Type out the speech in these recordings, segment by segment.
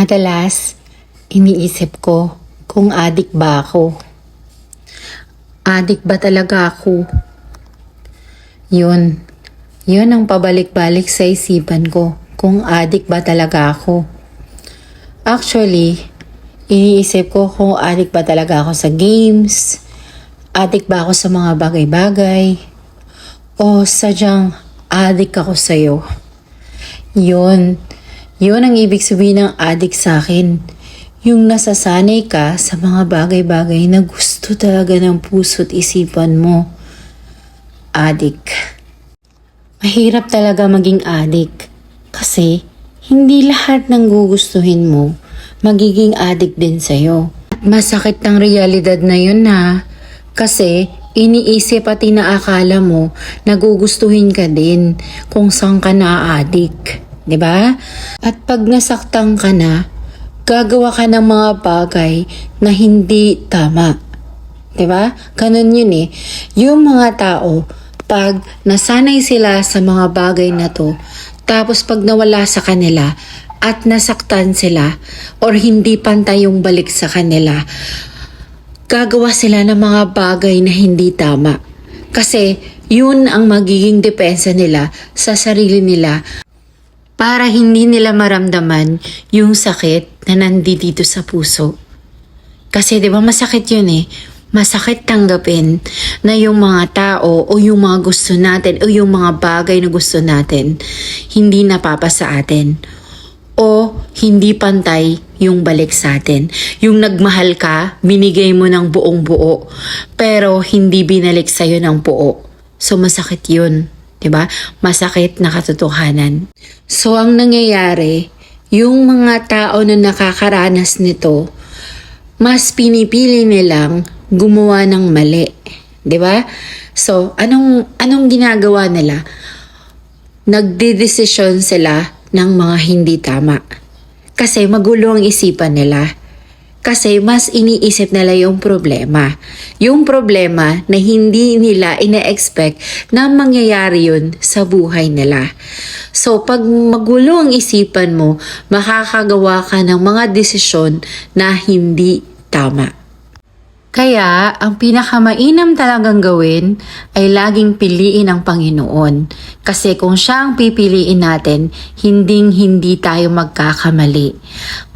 Madalas, iniisip ko kung adik ba ako. Adik ba talaga ako? Yun ang pabalik-balik sa isipan ko kung adik ba talaga ako. Actually, iniisip ko kung adik ba talaga ako sa games, adik ba ako sa mga bagay-bagay, o sadyang adik ako sa'yo. Yun ang ibig sabihin ng adik sa akin. Yung nasasanay ka sa mga bagay-bagay na gusto talaga ng puso't isipan mo. Adik. Mahirap talaga maging adik. Kasi hindi lahat ng gugustuhin mo magiging adik din sa'yo. Masakit ng realidad na yun na. Kasi iniisip at inaakala mo na gugustuhin ka din kung saan ka na-adik. 'Di ba? At pag nasaktan ka na, gagawa ka ng mga bagay na hindi tama. 'Di ba? Ganun yun eh. Yung mga tao, pag nasanay sila sa mga bagay na to, tapos pag nawala sa kanila at nasaktan sila or hindi pantay yung balik sa kanila, gagawa sila ng mga bagay na hindi tama. Kasi yun ang magiging depensa nila sa sarili nila para hindi nila maramdaman yung sakit na nandito sa puso. Kasi 'di ba masakit yun eh. Masakit tanggapin na yung mga tao o yung mga gusto natin o yung mga bagay na gusto natin hindi napapasa sa atin. O hindi pantay yung balik sa atin. Yung nagmahal ka, binigay mo ng buong buo, pero hindi binalik sa'yo ng buo. So masakit yun. 'Di ba? Masakit na katotohanan. So ang nangyayari, yung mga tao na nakakaranas nito, mas pinipili nilang gumawa ng mali. 'Di ba? So anong ginagawa nila? Nagdedesisyon sila ng mga hindi tama. Kasi magulo ang isipan nila. Kasi mas iniisip nila yung problema. Yung problema na hindi nila ina-expect na mangyayari yun sa buhay nila. So pag magulo ang isipan mo, makakagawa ka ng mga desisyon na hindi tama. Kaya, ang pinakamainam talagang gawin ay laging piliin ang Panginoon. Kasi kung siya ang pipiliin natin, hindi tayo magkakamali.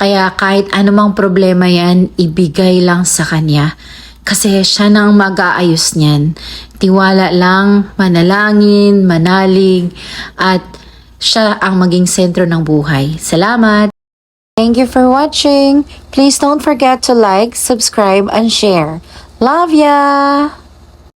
Kaya kahit anumang problema yan, ibigay lang sa Kanya. Kasi siya na ang mag-aayos niyan. Tiwala lang, manalangin, manalig, at siya ang maging sentro ng buhay. Salamat! Thank you for watching. Please don't forget to like, subscribe, and share. Love ya!